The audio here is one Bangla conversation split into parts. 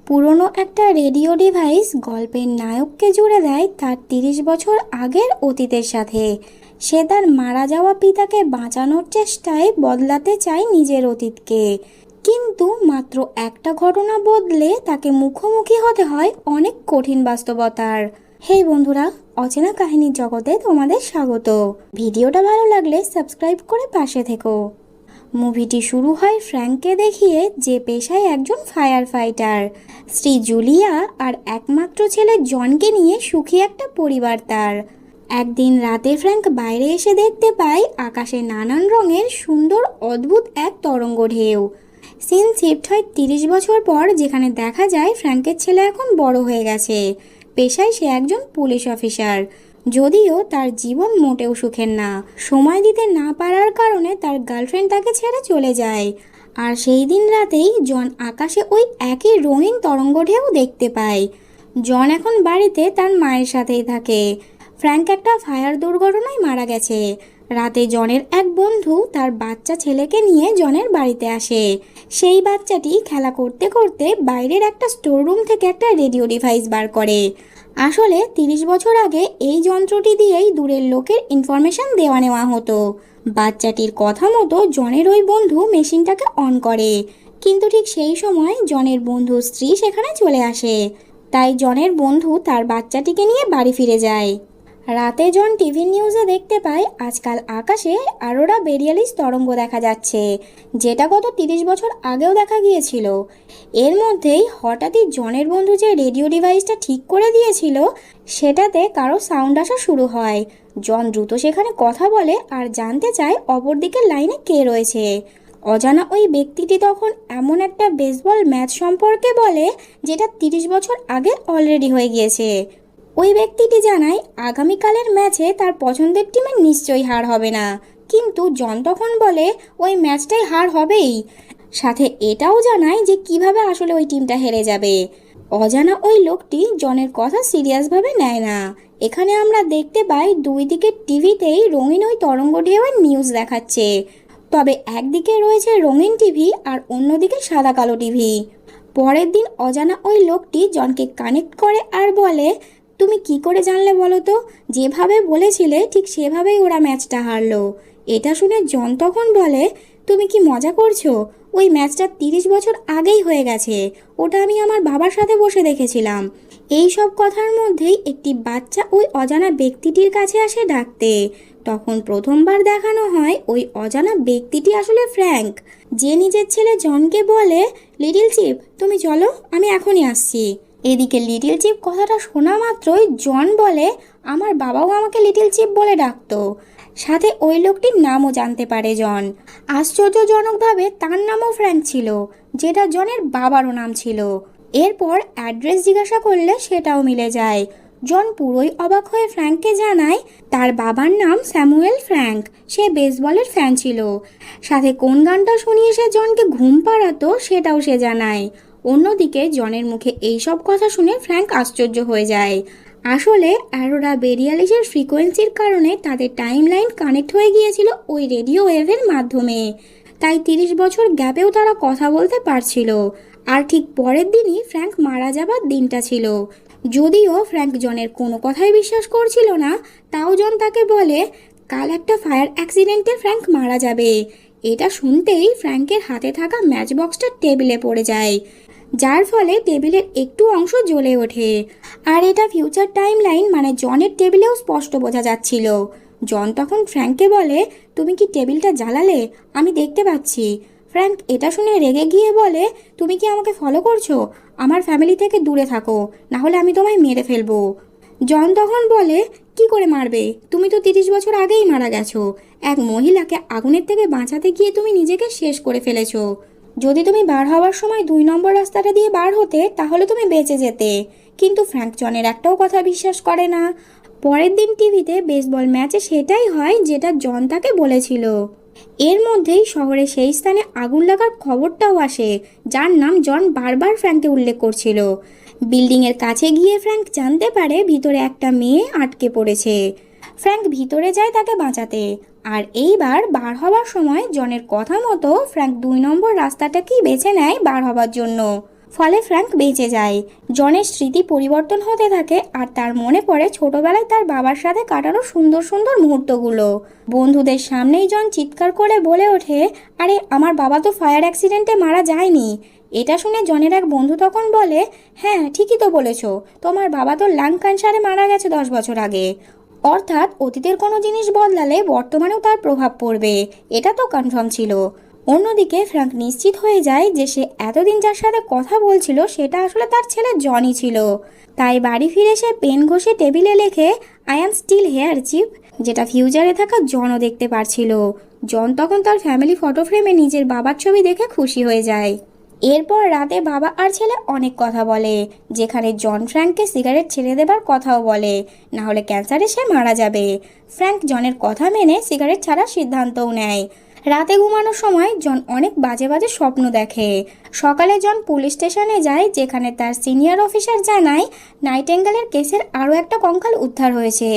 পুরনো একটা রেডিও ডিভাইস গল্পের নায়ককে জুড়ে দেয় তার ৩০ বছর আগের অতীতের সাথে। সে তার মারা যাওয়া পিতাকে বাঁচানোর চেষ্টায় বদলাতে চায় নিজের অতীতকে, কিন্তু মাত্র একটা ঘটনা বদলে তাকে মুখোমুখি হতে হয় অনেক কঠিন বাস্তবতার। হেই বন্ধুরা, অচেনা কাহিনীর জগতে তোমাদের স্বাগত। ভিডিওটা ভালো লাগলে সাবস্ক্রাইব করে পাশে থেকো। মুভিটি শুরু হয় ফ্র্যাঙ্ককে দেখিয়ে, যে পেশায় একজন ফায়ার ফাইটার। স্ত্রী জুলিয়া আর একমাত্র ছেলে জনকে নিয়ে সুখী একটা পরিবার তার। একদিন রাতে ফ্র্যাঙ্ক বাইরে এসে দেখতে পায় আকাশে নানান রঙের সুন্দর অদ্ভুত এক তরঙ্গ ঢেউ। সিন শিফট হয় ৩০ বছর পর, যেখানে দেখা যায় ফ্র্যাঙ্কের ছেলে এখন বড় হয়ে গেছে। পেশায় সে একজন পুলিশ অফিসার, যদিও তার জীবন মোটেও সুখের না। সময় দিতে না পারার কারণে তার গার্লফ্রেন্ড তাকে ছেড়ে চলে যায়। আর সেই দিন রাতেই জন আকাশে ওই একই রঙিন তরঙ্গ ঢেউ দেখতে পায়। জন এখন বাড়িতে তার মায়ের সাথেই থাকে। ফ্র্যাঙ্ক একটা ফায়ার দুর্ঘটনায় মারা গেছে। রাতে জনের এক বন্ধু তার বাচ্চা ছেলেকে নিয়ে জনের বাড়িতে আসে। সেই বাচ্চাটি খেলা করতে করতে বাইরের একটা স্টোর রুম থেকে একটা রেডিও ডিভাইস বার করে। আসলে ৩০ বছর আগে এই যন্ত্রটি দিয়েই দূরের লোকের ইনফরমেশন দেওয়া নেওয়া হতো। বাচ্চাটির কথা মতো জনের ওই বন্ধু মেশিনটাকে অন করে, কিন্তু ঠিক সেই সময় জনের বন্ধুর স্ত্রী সেখানে চলে আসে। তাই জনের বন্ধু তার বাচ্চাটিকে নিয়ে বাড়ি ফিরে যায়। রাতে জন টিভি নিউজে দেখতে পায় আজকাল আকাশে অ্যারোরা বোরিয়ালিস তরঙ্গ দেখা যাচ্ছে, যেটা গত ৩০ বছর আগেও দেখা গিয়েছিল। এর মধ্যেই হঠাৎই জনের বন্ধু যে রেডিও ডিভাইসটা ঠিক করে দিয়েছিল, সেটাতে কারো সাউন্ড আসা শুরু হয়। জন দ্রুত সেখানে কথা বলে আর জানতে চায় অপর দিকের লাইনে কে রয়েছে। অজানা ওই ব্যক্তিটি তখন এমন একটা বেসবল ম্যাচ সম্পর্কে বলে, যেটা ৩০ বছর আগে অলরেডি হয়ে গিয়েছে। ওই ব্যক্তিটি জানায় আগামীকালের ম্যাচে তার পছন্দের টিমের নিশ্চয়ই হার হবে না, কিন্তু জন তখন বলে ওই ম্যাচটাই হার হবেই। সাথে এটাও জানায় যে কিভাবে আসলে ওই টিমটা হেরে যাবে। অজানা ওই লোকটি জনের কথা সিরিয়াসভাবে নেয় না। এখানে আমরা দেখতে পাই দুই দিকের টিভিতেই রঙিন ওই তরঙ্গ ঢেউয়ের নিউজ দেখাচ্ছে, তবে একদিকে রয়েছে রঙিন টিভি আর অন্যদিকে সাদা কালো টিভি। পরের দিন অজানা ওই লোকটি জনকে কানেক্ট করে আর বলে, তুমি কি করে জানলে বলো তো? যেভাবে বলেছিলে ঠিক সেভাবেই ওরা ম্যাচটা হারলো। এটা শুনে জন তখন বলে, তুমি কি মজা করছো? ওই ম্যাচটা ৩০ বছর আগেই হয়ে গেছে। ওটা আমি আমার বাবার সাথে বসে দেখেছিলাম। এই সব কথার মধ্যেই একটি বাচ্চা ওই অজানা ব্যক্তিটির কাছে আসে ডাকতে। তখন প্রথমবার দেখানো হয় ওই অজানা ব্যক্তিটি আসলে ফ্র্যাঙ্ক, যে নিজের ছেলে জনকে বলে, লিটল চিপ তুমি চলো, আমি এখনই আসছি। এদিকে লিটল চিপ কথাটা শোনা মাত্রই জন বলে, আমার বাবাও আমাকে লিটল চিপ বলে ডাকতো। সাথে ওই লোকটির নামও জানতে পারে জন। আশ্চর্যজনকভাবে তার নামও ফ্র্যাঙ্ক ছিল, যেটা জনের বাবারও নাম ছিল। এরপর অ্যাড্রেস জিজ্ঞাসা করলে সেটাও মিলে যায়। জন পুরোই অবাক হয়ে ফ্র্যাঙ্ককে জানায় তার বাবার নাম স্যামুয়েল ফ্র্যাঙ্ক, সে বেসবলের ফ্যান ছিল। সাথে কোন গানটা শুনিয়ে সে জনকে ঘুম পাড়াতো সেটাও সে জানায়। অন্যদিকে জনের মুখে এইসব কথা শুনে ফ্র্যাঙ্ক আশ্চর্য হয়ে যায়। আসলে অ্যারোরা বোরিয়ালিসের ফ্রিকোয়েন্সির কারণে তাদের টাইমলাইন কানেক্ট হয়ে গিয়েছিল ওই রেডিও ওয়েভের মাধ্যমে, তাই ৩০ বছর গ্যাপেও তারা কথা বলতে পারছিল। আর ঠিক পরের দিনই ফ্র্যাঙ্ক মারা যাবার দিনটা ছিল। যদিও ফ্র্যাঙ্ক জনের কোনো কথাই বিশ্বাস করছিল না, তাও জন তাকে বলে কাল একটা ফায়ার অ্যাক্সিডেন্টে ফ্র্যাঙ্ক মারা যাবে। এটা শুনতেই ফ্র্যাঙ্কের হাতে থাকা ম্যাচ বক্সটা টেবিলে পড়ে যায়, যার ফলে টেবিলের একটু অংশ জ্বলে ওঠে। আর এটা ফিউচার টাইমলাইন, মানে জনের টেবিলেও স্পষ্ট বোঝা যাচ্ছিল। জন তখন ফ্র্যাঙ্ককে বলে, তুমি কি টেবিলটা জ্বালালে? আমি দেখতে পাচ্ছি। ফ্র্যাঙ্ক এটা শুনে রেগে গিয়ে বলে, তুমি কি আমাকে ফলো করছো? আমার ফ্যামিলি থেকে দূরে থাকো, না হলে আমি তোমায় মেরে ফেলবো। জন তখন বলে, কি করে মারবে? তুমি তো ৩০ বছর আগেই মারা গেছো। এক মহিলাকে আগুনের থেকে বাঁচাতে গিয়ে তুমি নিজেকে শেষ করে ফেলেছো। যদি তুমি বার হওয়ার সময় ২ নম্বর রাস্তাটা দিয়ে বার হতে, তাহলে তুমি বেঁচে যেতে। কিন্তু ফ্র্যাঙ্ক জনের একটাও কথা বিশ্বাস করে না। পরের দিন টিভিতে বেসবল ম্যাচে সেটাই হয় যেটা জন তাকে বলেছিল। এর মধ্যেই শহরে সেই স্থানে আগুন লাগার খবরটাও আসে, যার নাম জন বারবার ফ্র্যাঙ্ককে উল্লেখ করছিল। বিল্ডিংয়ের কাছে গিয়ে ফ্র্যাঙ্ক জানতে পারে ভিতরে একটা মেয়ে আটকে পড়েছে। ফ্র্যাঙ্ক ভিতরে যায় তাকে বাঁচাতে। আর এইবার বার হবার সময় জনের কথা মতো ফ্র্যাঙ্ক ২ নম্বর রাস্তাটাকেই বেছে নেয় বার হবার জন্য। ফলে ফ্র্যাঙ্ক বেঁচে যায়। জনের স্মৃতি পরিবর্তন হতে থাকে আর তার মনে পড়ে ছোটবেলায় তার বাবার সাথে কাটানো সুন্দর সুন্দর মুহূর্তগুলো। বন্ধুদের সামনেই জন চিৎকার করে বলে ওঠে, আরে আমার বাবা তো ফায়ার অ্যাক্সিডেন্টে মারা যায়নি। এটা শুনে জনের এক বন্ধু তখন বলে, হ্যাঁ ঠিকই তো বলেছ, তোমার বাবা তো লাং ক্যান্সারে মারা গেছে 10 বছর আগে। অর্থাৎ অতীতের কোনো জিনিস বদলালে বর্তমানেও তার প্রভাব পড়বে, এটা তো কনফার্ম ছিল। অন্যদিকে ফ্র্যাঙ্ক নিশ্চিত হয়ে যায় যে সে এতদিন যার সাথে কথা বলছিল সেটা আসলে তার ছেলে জনই ছিল। তাই বাড়ি ফিরে সে পেন ঘষে টেবিলে লেখে, I am still here chief, যেটা ফিউচারে থাকা জনও দেখতে পারছিল। জন তখন তার ফ্যামিলি ফটো ফ্রেমে নিজের বাবার ছবি দেখে খুশি হয়ে যায়। এরপর রাতে বাবা আর ছেলে অনেক কথা বলে, যেখানে জন ফ্র্যাঙ্ককে সিগারেট ছেড়ে দেবার কথাও বলে, না হলে ক্যান্সারে সে মারা যাবে। ফ্র্যাঙ্ক জনের কথা মেনে সিগারেট ছাড়ার সিদ্ধান্তও নেয়। রাতে ঘুমানোর সময় জন অনেক বাজে বাজে স্বপ্ন দেখে। সকালে জন পুলিশ স্টেশনে যায়, যেখানে তার সিনিয়র অফিসার জানায় নাইটেঙ্গেলের কেসের আরও একটা কঙ্কাল উদ্ধার হয়েছে,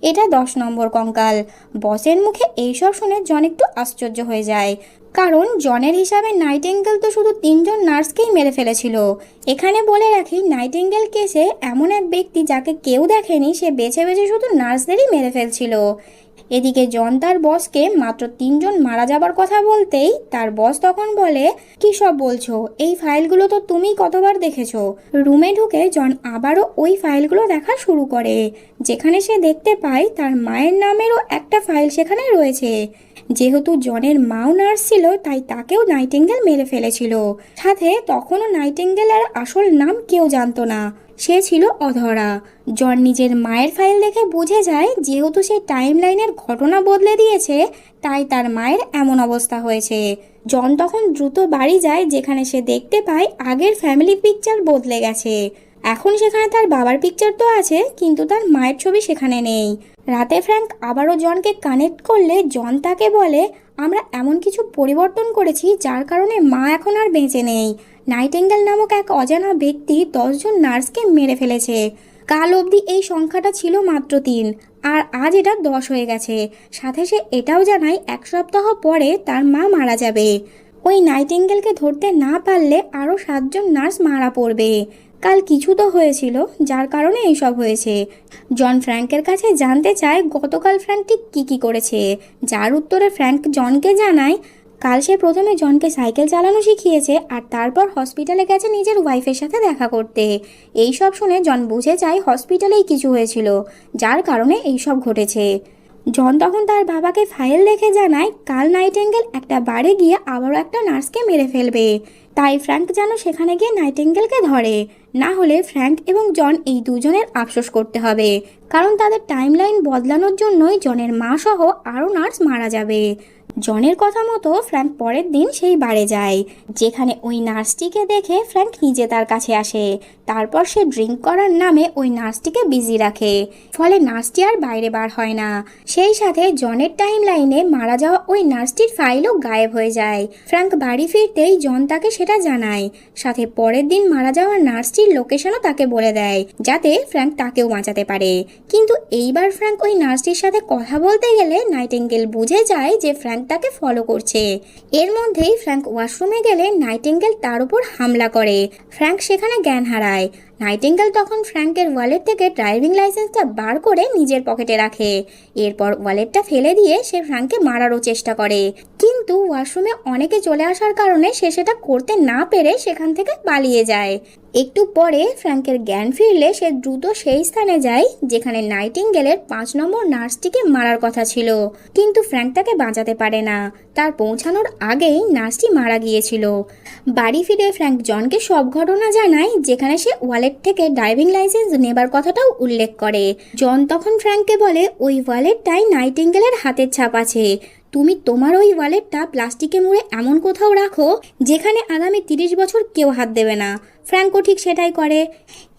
এটা 10 নম্বর কঙ্কাল। বসের মুখে এইসব শুনে জন একটু আশ্চর্য হয়ে যায়, কারণ জনের হিসাবে নাইটেঙ্গেল তো শুধু 3জন নার্সকেই মেরে ফেলেছিল। এখানে বলে রাখি, নাইটেঙ্গেল কেসে এমন এক ব্যক্তি যাকে কেউ দেখেনি, সে বেছে বেছে শুধু নার্সদেরই মেরে ফেলছিল। এদিকে জন তার বসকে মাত্র 3জন মারা যাবার কথা বলতেই তার বস তখন বলে, কি সব বলছো, এই ফাইলগুলো তো তুমি কতবার দেখেছো। রুমে ঢুকে জন আবারও ওই ফাইলগুলো দেখা শুরু করে, যেখানে সে দেখতে পায় তার মায়ের নামেরও একটা ফাইল সেখানে রয়েছে। যেহেতু জনের মাও নার্স ছিল, তাই তাকেও নাইটেঙ্গেল মেরে ফেলেছিল। সাথে তখনও নাইটেঙ্গেলের আসল নাম কেউ জানতো না, সে ছিল অধরা। জন নিজের মায়ের ফাইল দেখে বুঝে যায়, যেহেতু সে টাইম লাইনের ঘটনা বদলে দিয়েছে, তাই তার মায়ের এমন অবস্থা হয়েছে। জন তখন দ্রুত বাড়ি যায়, যেখানে সে দেখতে পায় আগের ফ্যামিলি পিকচার বদলে গেছে। এখন সেখানে তার বাবার পিকচার তো আছে, কিন্তু তার মায়ের ছবি সেখানে নেই। রাতে ফ্র্যাঙ্ক আবারও জনকে কানেক্ট করলে জন তাকে বলে, আমরা এমন কিছু পরিবর্তন করেছি যার কারণে মা এখন আর বেঁচে নেই। নাইটেঙ্গেল নামক এক অজানা ব্যক্তি 10জন নার্সকে মেরে ফেলেছে। কাল অবধি এই সংখ্যাটা ছিল মাত্র 3, আর আজ এটা 10 হয়ে গেছে। সাথে সে এটাও জানায় 1 সপ্তাহ পরে তার মা মারা যাবে। ওই নাইটেঙ্গেলকে ধরতে না পারলে আরও 7জন নার্স মারা পড়বে। কাল কিছু তো হয়েছিল, যার কারণে এইসব হয়েছে। জন ফ্র্যাঙ্কের কাছে জানতে চায় গতকাল ফ্র্যাঙ্ক ঠিক কী করেছে, যার উত্তরে ফ্র্যাঙ্ক জনকে জানায় কাল সে প্রথমে জনকে সাইকেল চালানো শিখিয়েছে, আর তারপর হসপিটালে গেছে নিজের ওয়াইফের সাথে দেখা করতে। এই সব শুনে জন বুঝে যায় হসপিটালেই কিছু হয়েছিল, যার কারণে এইসব ঘটেছে। জন তখন তার বাবাকে ফাইল দেখে জানায় কাল নাইটেঙ্গেল একটা বারে গিয়ে আবারও একটা নার্সকে মেরে ফেলবে। তাই ফ্র্যাঙ্ক যেন সেখানে গিয়ে নাইটেঙ্গেলকে ধরে, না হলে ফ্র্যাঙ্ক এবং জন এই দুজনের আফসোস করতে হবে, কারণ তাদের টাইমলাইন বদলানোর জন্যই জনের মা সহ আরও নার্স মারা যাবে। জনের কথা মতো ফ্র্যাঙ্ক পরের দিন সেই বারে যায়, যেখানে ওই নার্সটিকে দেখে ফ্র্যাঙ্ক নিজে তার কাছে আসে। তারপর সে ড্রিঙ্ক করার নামে ওই নার্সটিকে বিজি রাখে, ফলে নার্সটি আর বাইরে বার হয় না। সেই সাথে জনের টাইম লাইনে মারা যাওয়া ওই নার্সটির ফাইলও গায়েব হয়ে যায়। ফ্র্যাঙ্ক বাড়ি ফিরতেই জন তাকে সেটা জানায়, সাথে পরের দিন মারা যাওয়া নার্সটির লোকেশনও তাকে বলে দেয়, যাতে ফ্র্যাঙ্ক তাকেও বাঁচাতে পারে। কিন্তু এইবার ফ্র্যাঙ্ক ওই নার্সটির সাথে কথা বলতে গেলে নাইটেঙ্গেল বুঝে যায় যে ফ্র্যাঙ্ক তাকে ফলো করছে। এর মধ্যেই ফ্র্যাঙ্ক ওয়াশরুমে গেলে নাইটেঙ্গেল তার উপর হামলা করে। ফ্র্যাঙ্ক সেখানে জ্ঞান হারায়। নাইটেঙ্গেল তখন ফ্র্যাঙ্কের ওয়ালেট থেকে ড্রাইভিং লাইসেন্সটা বার করে নিজের পকেটে রাখে। এরপর ওয়ালেটটা ফেলে দিয়ে সে ফ্র্যাঙ্ককে মারারও চেষ্টা করে, কিন্তু ওয়াশরুমে অনেকে চলে আসার কারণে সে সেটা করতে না পেরে সেখান থেকে পালিয়ে যায়। একটু পরে ফ্র্যাঙ্কের জ্ঞান ফিরলে সে দ্রুত সেই স্থানে যায় যেখানে নাইটিঙ্গেলের 5 নম্বর নার্সটিকে মারার কথা ছিল, কিন্তু ফ্র্যাঙ্ক তাকে বাঁচাতে পারে না। তার পৌঁছানোর আগেই নার্সটি মারা গিয়েছিল। বাড়ি ফিরে ফ্র্যাঙ্ক জনকে সব ঘটনা জানায়, যেখানে সে ওয়ালেট থেকে ড্রাইভিং লাইসেন্স নেবার কথাটাও উল্লেখ করে। জন তখন ফ্র্যাঙ্ককে বলে, ওই ওয়ালেটটাই নাইটিঙ্গেলের হাতের ছাপ আছে। তুমি তোমার ওই ওয়ালেটটা প্লাস্টিকে মুড়ে এমন কোথাও রাখো যেখানে আগামী 30 বছর কেউ হাত দেবে না। ফ্র্যাঙ্কও ঠিক সেটাই করে।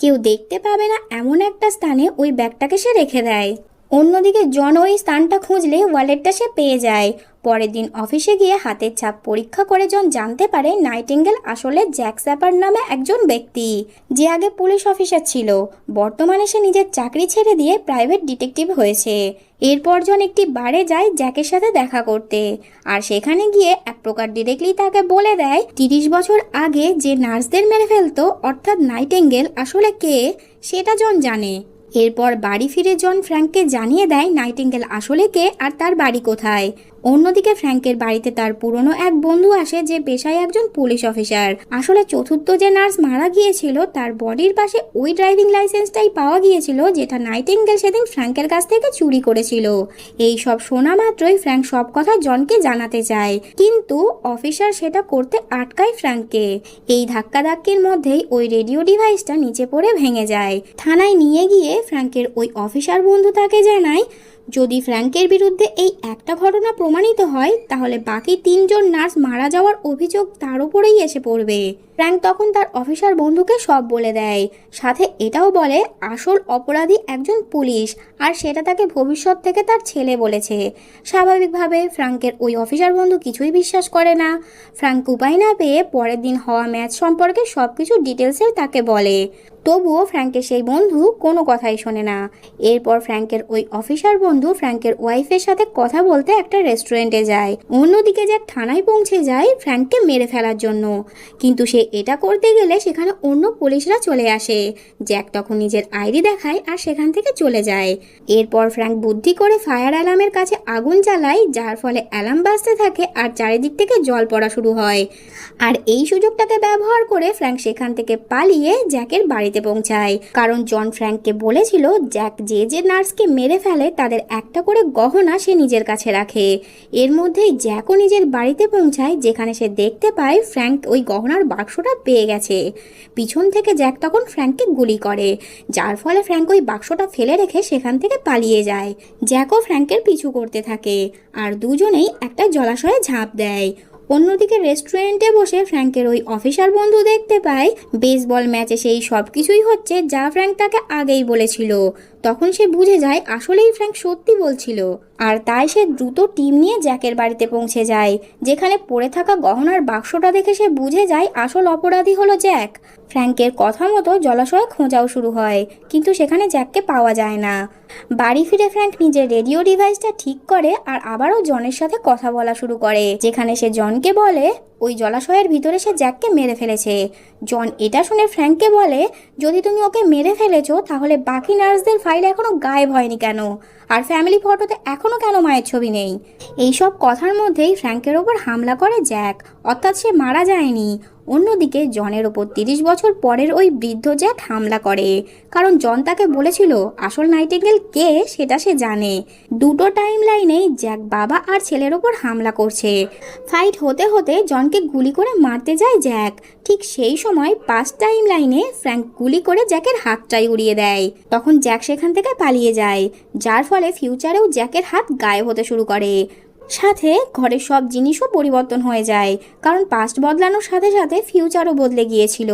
কেউ দেখতে পাবে না এমন একটা স্থানে ওই ব্যাগটাকে সে রেখে দেয়। অন্যদিকে জন ওই স্থানটা খুঁজলে ওয়ালেটটা সে পেয়ে যায়। পরের দিন অফিসে গিয়ে হাতের ছাপ পরীক্ষা করে জন জানতে পারে নাইটিঙ্গেল আসলে জ্যাক স্যাপার নামে একজন ব্যক্তি, যে আগে পুলিশ অফিসার ছিল। বর্তমানে সে নিজের চাকরি ছেড়ে দিয়ে প্রাইভেট ডিটেকটিভ হয়েছে। এরপর জন একটি বারে যায় জ্যাকের সাথে দেখা করতে, আর সেখানে গিয়ে এক প্রকার ডিরেক্টলি তাকে বলে দেয় 30 বছর আগে যে নার্সদের মেরে ফেলতো অর্থাৎ নাইটিঙ্গেল আসলে কে সেটা জন জানে। এরপর বাড়ি ফিরে জন ফ্র্যাঙ্ককে জানিয়ে দেয় নাইটিঙ্গেল আসলে কে আর তার বাড়ি কোথায়। অন্যদিকে ফ্র্যাঙ্কের বাড়িতে তার পুরনো এক বন্ধু আসে যে পেশায় একজন পুলিশ অফিসার। আসলে চতুর্থ যে নার্স মারা গিয়েছিল তার বডির পাশে ওই ড্রাইভিং লাইসেন্সটাই পাওয়া গিয়েছিল যেটা নাইটিঙ্গেল সেদিন ফ্র্যাঙ্কের কাছ থেকে চুরি করেছিল। এই সব শোনা মাত্রই ফ্র্যাঙ্ক সব কথা জনকে জানাতে চায়, কিন্তু অফিসার সেটা করতে আটকায় ফ্র্যাঙ্ককে। এই ধাক্কাধাক্কির মধ্যেই ওই রেডিও ডিভাইসটা নিচে পড়ে ভেঙে যায়। থানায় নিয়ে গিয়ে ফ্র্যাঙ্কের ওই অফিসার বন্ধু তাকে জানায় যদি ফ্র্যাঙ্কের বিরুদ্ধে এই একটা ঘটনা প্রমাণিত হয় তাহলে বাকি 3 জন নার্স মারা যাওয়ার অভিযোগ তার উপরেই এসে পড়বে। ফ্র্যাঙ্ক তখন তার অফিসার বন্ধুকে সব বলে দেয়, সাথে এটাও বলে আসল অপরাধী একজন পুলিশ, আর সেটা তাকে ভবিষ্যৎ থেকে তার ছেলে বলেছে। স্বাভাবিকভাবে ফ্র্যাঙ্কের ওই অফিসার বন্ধু কিছুই বিশ্বাস করে না। ফ্র্যাঙ্ক উপায় না পেয়ে পরের দিন হওয়া ম্যাচ সম্পর্কে সব কিছু ডিটেলসে তাকে বলে, তবুও ফ্র্যাঙ্কের সেই বন্ধু কোনো কথাই শোনে না। এরপর ফ্র্যাঙ্কের ওই অফিসার বন্ধু ফ্র্যাঙ্কের ওয়াইফের সাথে কথা বলতে একটা রেস্টুরেন্টে যায়। অন্যদিকে জ্যাক থানায় পৌঁছে যায় ফ্র্যাঙ্ককে মেরে ফেলার জন্য, কিন্তু সে এটা করতে গেলে সেখানে অন্য পুলিশরা চলে আসে। জ্যাক তখন নিজের আইডি দেখায় আর সেখান থেকে চলে যায়। এরপর ফ্র্যাঙ্ক বুদ্ধি করে ফায়ার অ্যালার্মের কাছে আগুন জ্বালায়, যার ফলে অ্যালার্ম বাজতে থাকে আর চারিদিক থেকে জল পড়া শুরু হয়। আর এই সুযোগটাকে ব্যবহার করে ফ্র্যাঙ্ক সেখান থেকে পালিয়ে জ্যাকের বাড়িতে পৌঁছায়, কারণ জন ফ্র্যাঙ্ককে বলেছিল জ্যাক যে যে নার্সকে মেরে ফেলে তাদের একটা করে গহনা সে নিজের কাছে রাখে। এর মধ্যেই জ্যাকও নিজের বাড়িতে পৌঁছায়, যেখানে সে দেখতে পায় ফ্র্যাঙ্ক ওই গহনার বাক্সটা পেয়ে গেছে। পিছন থেকে জ্যাক তখন ফ্র্যাঙ্ককে গুলি করে, যার ফলে ফ্র্যাঙ্ক ওই বাক্সটা ফেলে রেখে সেখান থেকে পালিয়ে যায়। জ্যাকও ফ্র্যাঙ্কের পিছু করতে থাকে আর দুজনেই একটা জলাশয়ে ঝাঁপ দেয়। অন্যদিকে রেস্টুরেন্টে বসে ফ্র্যাঙ্কের ওই অফিসার বন্ধু দেখতে পায় বেসবল ম্যাচে সেই সব কিছুই হচ্ছে যা ফ্র্যাঙ্ক তাকে আগেই বলেছিল। তখন সে বুঝে যায় আসলেই ফ্র্যাঙ্ক সত্যি বলছিল, আর তাই সে দ্রুত টিম নিয়ে জ্যাকের বাড়িতে পৌঁছে যায়। যেখানে পড়ে থাকা গহনার বাক্সটা দেখে সে বুঝে যায় আসল অপরাধী হলো জ্যাক। ফ্র্যাঙ্কের কথা মতো জলাশয়ে খোঁজাও শুরু হয়, কিন্তু সেখানে জ্যাককে পাওয়া যায় না। বাড়ি ফিরে ফ্র্যাঙ্ক নিজের রেডিও ডিভাইসটা ঠিক করে আর আবারও জনের সাথে কথা বলা শুরু করে, যেখানে সে জনকে বলে ওই জলাশয়ের ভিতরে সে জ্যাককে মেরে ফেলেছে। জন এটা শুনে ফ্র্যাঙ্ককে বলে যদি তুমি ওকে মেরে ফেলেছো তাহলে বাকি নার্সদের ফাইল এখনো গায়েব হয়নি কেন, আর ফ্যামিলি ফটোতে এখনো কেন মায়ের ছবি নেই। এইসব কথার মধ্যেই ফ্র্যাঙ্কের ওপর হামলা করে জ্যাক, অর্থাৎ সে মারা যায়নি। অন্যদিকে জনের ওপর 30 বছর পরের ওই বৃদ্ধ জ্যাক হামলা করে, কারণ জন তাকে বলেছিল আসল নাইটিঙ্গেল কে সেটা সে জানে। দুটো টাইম লাইনেই জ্যাক বাবা আর ছেলের ওপর হামলা করছে। ফাইট হতে হতে জনকে গুলি করে মারতে যায় জ্যাক। ঠিক সেই সময় 5 টাইম লাইনে ফ্র্যাঙ্ক গুলি করে জ্যাকের হাতটাই উড়িয়ে দেয়। তখন জ্যাক সেখান থেকে পালিয়ে যায়, যার ফলে ফিউচারেও জ্যাকের হাত গায়েব হতে শুরু করে। সাথে ঘরের সব জিনিসও পরিবর্তন হয়ে যায়, কারণ পাস্ট বদলানোর সাথে সাথে ফিউচারও বদলে গিয়েছিল।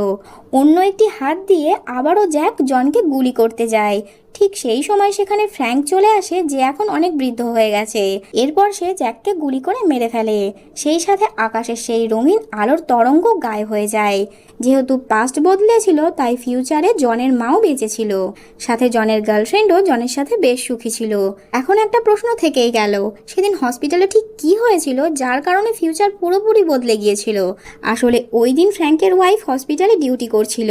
অন্য একটি হাত দিয়ে আবারও জ্যাক জনকে গুলি করতে যায়। ঠিক সেই সময় সেখানে ফ্র্যাঙ্ক চলে আসে, যে এখন অনেক বৃদ্ধ হয়ে গেছে। এরপর সে জ্যাককে গুলি করে মেরে ফেলে। সেই সাথে আকাশের সেই রঙিন আলোর তরঙ্গ গায়েব হয়ে যায়। যেহেতু পাস্ট বদলেছিল তাই ফিউচারে জনের মাও বেঁচে ছিল, সাথে জনের গার্লফ্রেন্ডও জনের সাথে বেশ সুখী ছিল। এখন একটা প্রশ্ন থেকেই গেল, সেদিন হসপিটালে ঠিক কি হয়েছিল যার কারণে ফিউচার পুরোপুরি বদলে গিয়েছিল? আসলে ওই দিন ফ্র্যাঙ্কের ওয়াইফ হসপিটালে ডিউটি করছিল।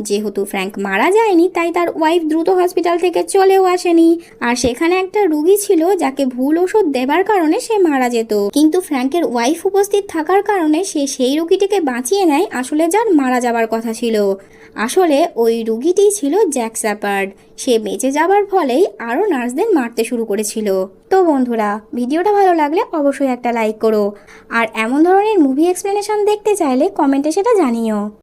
যেহেতু ফ্র্যাঙ্ক মারা যায়নি তাই তার ওয়াইফ দ্রুত হসপিটাল থেকে চলেও আসেনি, আর সেখানে একটা রুগী ছিল যাকে ভুল ওষুধ দেবার কারণে সে মারা যেত, কিন্তু ফ্র্যাঙ্কের ওয়াইফ উপস্থিত থাকার কারণে সে সেই রুগীটিকে বাঁচিয়ে নেয় আসলে যার মারা যাবার কথা ছিল। আসলে ওই রুগীটি ছিল জ্যাক স্যাপার্ড। সে বেঁচে যাবার ফলেই আরও নার্সদের মারতে শুরু করেছিল। তো বন্ধুরা, ভিডিওটা ভালো লাগলে অবশ্যই একটা লাইক করো, আর এমন ধরনের মুভি এক্সপ্লেনেশন দেখতে চাইলে কমেন্টে সেটা জানিও।